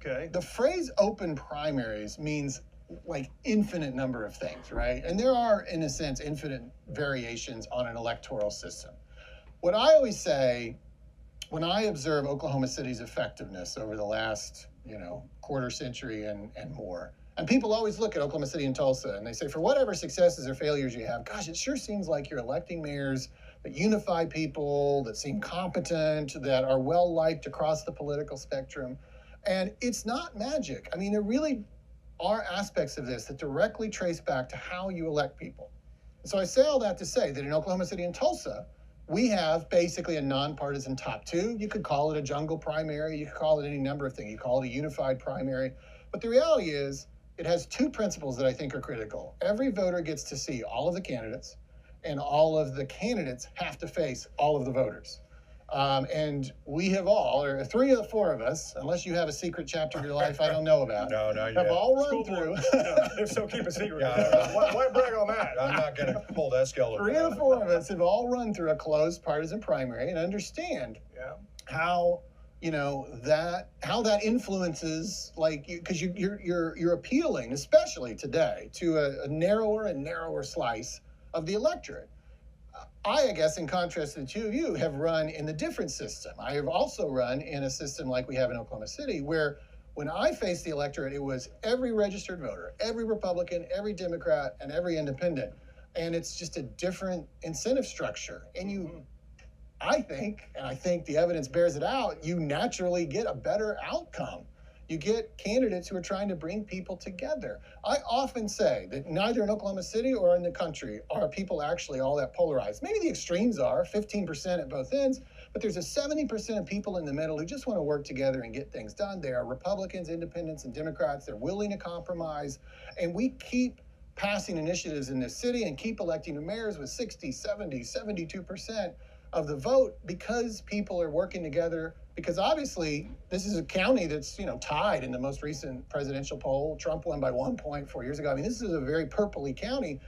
Okay. The phrase open primaries means like infinite number of things, right? And there are, in a sense, infinite variations on an electoral system. What I always say when I observe Oklahoma City's effectiveness over the last, quarter century and more, and people always look at Oklahoma City and Tulsa and they say, for whatever successes or failures you have, gosh, it sure seems like you're electing mayors that unify people, that seem competent, that are well liked across the political spectrum. And it's not magic. I mean, there really are aspects of this that directly trace back to how you elect people. So I say all that to say that in Oklahoma City and Tulsa, we have basically a nonpartisan top two. You could call it a jungle primary. You could call it any number of things. You call it a unified primary. But the reality is it has two principles that I think are critical. Every voter gets to see all of the candidates, and all of the candidates have to face all of the voters. And we have all, or three of the four of us, unless you have a secret chapter of your life I don't know about, have all run through. If so, keep it secret. Why brag on that? I'm not going to pull that skeleton. Three of the four of us have all run through a closed partisan primary and understand how how that influences, because you're appealing, especially today, to a narrower and narrower slice of the electorate. I guess, in contrast to the two of you, have run in the different system. I have also run in a system like we have in Oklahoma City, where when I faced the electorate, it was every registered voter, every Republican, every Democrat, and every independent. And it's just a different incentive structure. And I think the evidence bears it out, you naturally get a better outcome. You get candidates who are trying to bring people together. I often say that neither in Oklahoma City or in the country are people actually all that polarized. Maybe the extremes are, 15% at both ends, but there's a 70% of people in the middle who just want to work together and get things done. They are Republicans, independents, and Democrats. They're willing to compromise. And we keep passing initiatives in this city and keep electing new mayors with 60, 70, 72% of the vote because people are working together. Because obviously, this is a county that's, tied in the most recent presidential poll. Trump won by 1 point 4 years ago. I mean, this is a very purpley county,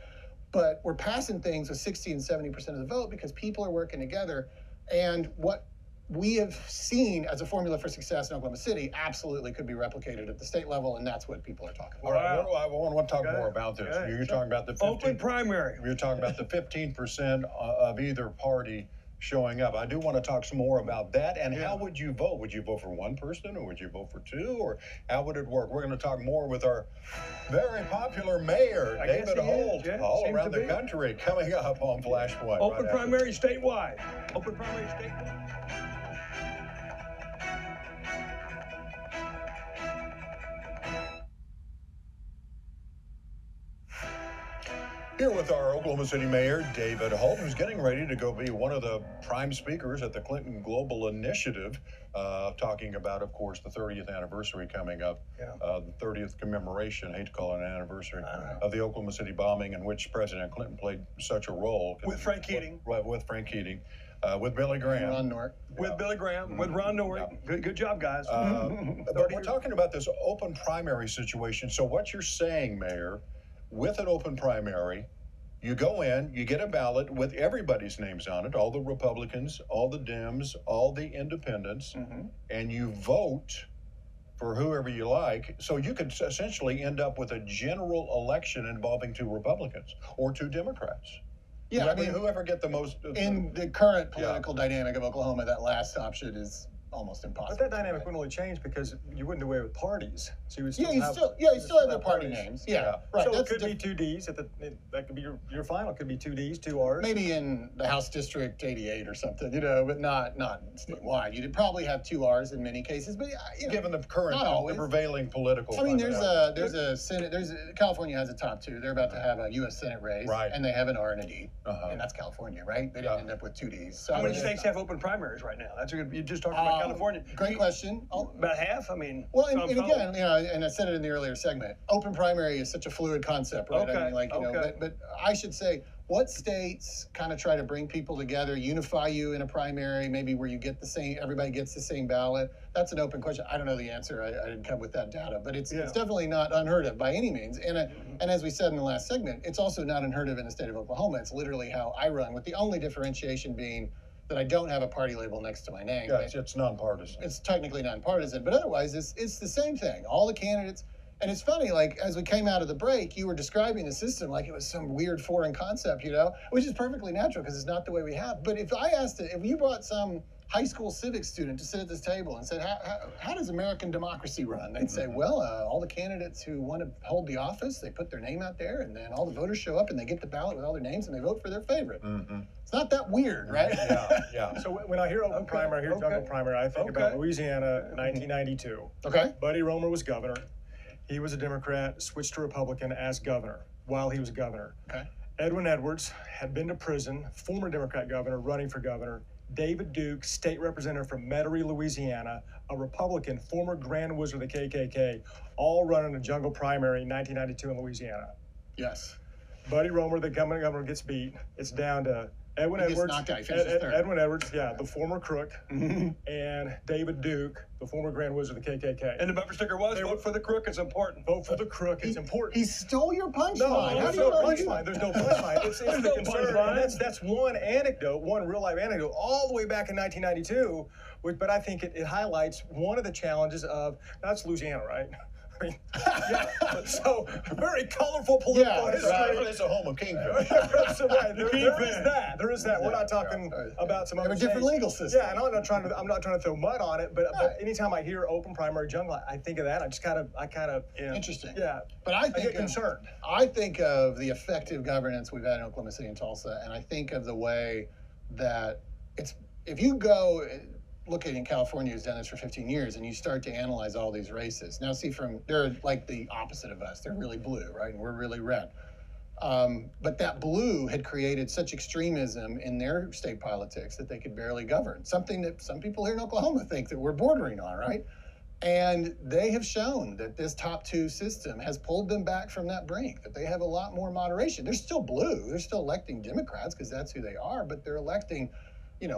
but we're passing things with 60 and 70% of the vote because people are working together. And what we have seen as a formula for success in Oklahoma City absolutely could be replicated at the state level, and that's what people are talking about. All right, I want to talk more about this. You're talking about the 15, open primary. You're talking about the 15% of either party showing up. I do want to talk some more about that. And how would you vote? Would you vote for one person, or would you vote for two, or how would it work? We're going to talk more with our very popular mayor, David Holt, all around the country, coming up on Flashpoint. Open primary statewide. Open primary statewide. Here with our Oklahoma City Mayor, David Holt, who's getting ready to go be one of the prime speakers at the Clinton Global Initiative, talking about, of course, the 30th anniversary coming up, the 30th commemoration, I hate to call it an anniversary, of the Oklahoma City bombing, in which President Clinton played such a role. With Frank Keating. With Frank Keating. With Billy Graham. Ron Nort. With Billy Graham, with Ron Nort. Good job, guys. But we're talking about this open primary situation. So what you're saying, Mayor, with an open primary, you go in, you get a ballot with everybody's names on it, all the Republicans, all the Dems, all the independents, and you vote for whoever you like. So you could essentially end up with a general election involving two Republicans or two Democrats. Yeah, whoever get the most. In the current political dynamic of Oklahoma, that last option is almost impossible. But that dynamic wouldn't really change because you wouldn't do away with parties. So you would still you still have the party names. Yeah, right. So it could be two Ds. That could be your final. It could be two Ds, two Rs. Maybe in the House District 88 or something, but not statewide. You'd probably have two Rs in many cases, but given the current, the prevailing political. I mean, there's a Senate. California has a top two. They're about to have a U.S. Senate race, and they have an R and a D, and that's California, right? They didn't end up with two Ds. So how many states have open primaries right now? That's you just talked about California. Great question. About half. I mean. Well, and again, and I said it in the earlier segment. Open primary is such a fluid concept, right? Okay. I mean, but I should say, what states kind of try to bring people together, unify you in a primary, maybe where you get everybody gets the same ballot? That's an open question. I don't know the answer. I didn't come with that data, but it's definitely not unheard of by any means. And as we said in the last segment, it's also not unheard of in the state of Oklahoma. It's literally how I run, with the only differentiation being that I don't have a party label next to my name. Yeah, it's nonpartisan. It's technically nonpartisan, but otherwise it's the same thing. All the candidates, and it's funny, like as we came out of the break, you were describing the system like it was some weird foreign concept, which is perfectly natural because it's not the way we have. But if you brought some high school civics student to sit at this table and said, how does American democracy run? They'd say, well, all the candidates who want to hold the office, they put their name out there, and then all the voters show up and they get the ballot with all their names and they vote for their favorite. Mm-hmm. It's not that weird, right? Yeah. So when I hear open primary, I hear jungle primary, I think about Louisiana, 1992. Okay. Buddy Roemer was governor. He was a Democrat, switched to Republican as governor while he was governor. Okay. Edwin Edwards had been to prison, former Democrat governor, running for governor. David Duke, state representative from Metairie, Louisiana, a Republican, former Grand Wizard of the KKK, all running a jungle primary in 1992 in Louisiana. Yes. Buddy Roemer, the governor, gets beat. It's down to Edwin He gets Edwards, knocked out. He finishes third. Edwin Edwards, the former crook, and David Duke, the former Grand Wizard of the KKK. And the bumper sticker was, vote for the crook, it's important. Vote for the crook, it's important. He stole your punchline. No, How there's do you no know he- punchline. There's no punchline. It's the no concern. punchline. And that's one anecdote, one real life anecdote, all the way back in 1992. But I think it highlights one of the challenges of that's Louisiana, right? I mean, so very colorful political history. It's a home of kingdom. So, right, there is that. There is that. We're not talking about some They have other a different states. legal system. Yeah, and I'm not trying to throw mud on it, but anytime I hear open primary jungle, I think of that. I kind of Interesting. Yeah, But I get think concerned. I think of the effective governance we've had in Oklahoma City and Tulsa, and I think of the way that if you go look at in California who's done this for 15 years and you start to analyze all these races. Now see, they're like the opposite of us. They're really blue, right? And we're really red. But that blue had created such extremism in their state politics that they could barely govern. Something that some people here in Oklahoma think that we're bordering on, right? And they have shown that this top two system has pulled them back from that brink, that they have a lot more moderation. They're still blue. They're still electing Democrats because that's who they are, but they're electing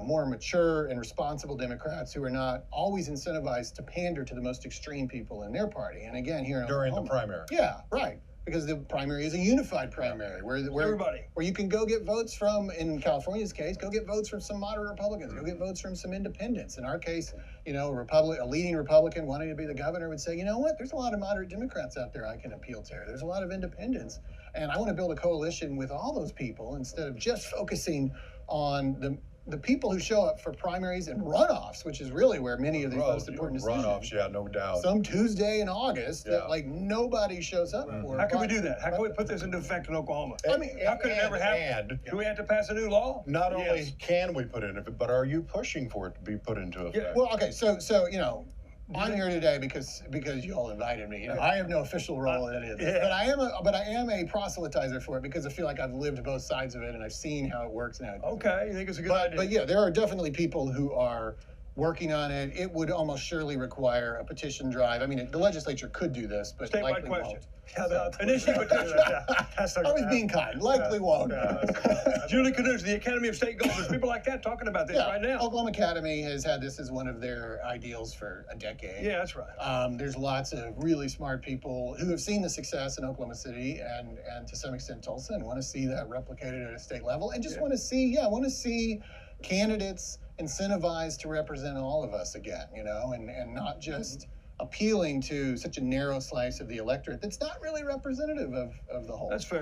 more mature and responsible Democrats who are not always incentivized to pander to the most extreme people in their party. And again, here in During Oklahoma, the primary. Yeah, right. Because the primary is a unified primary where everybody. Where you can go get votes from, in California's case, go get votes from some moderate Republicans, go get votes from some independents. In our case, a leading Republican wanting to be the governor would say, you know what, there's a lot of moderate Democrats out there I can appeal to. There's a lot of independents. And I want to build a coalition with all those people instead of just focusing on the people who show up for primaries and runoffs, which is really where many of these most important decisions. Runoffs, yeah, no doubt. Some Tuesday in August that nobody shows up for. How can we do that? How can we put this into effect in Oklahoma? I mean, how could it ever happen? Do we have to pass a new law? Not only can we put it in, but are you pushing for it to be put into effect? Yeah. Well, okay, so I'm here today because you all invited me. I have no official role in it, but I am a proselytizer for it because I feel like I've lived both sides of it and I've seen how it works now. Okay, you think it's a good idea? But yeah, there are definitely people who are working on it. It would almost surely require a petition drive. I mean, the legislature could do this, but Statewide likely question. won't. Initiative petition. I was being kind. Likely won't. Julie Canusa, the Academy of State Goals. There's people like that talking about this right now. Oklahoma Academy has had this as one of their ideals for a decade. Yeah, that's right. There's lots of really smart people who have seen the success in Oklahoma City and to some extent Tulsa and want to see that replicated at a state level and just want to see candidates incentivized to represent all of us again, and not just appealing to such a narrow slice of the electorate that's not really representative of the whole. That's fair.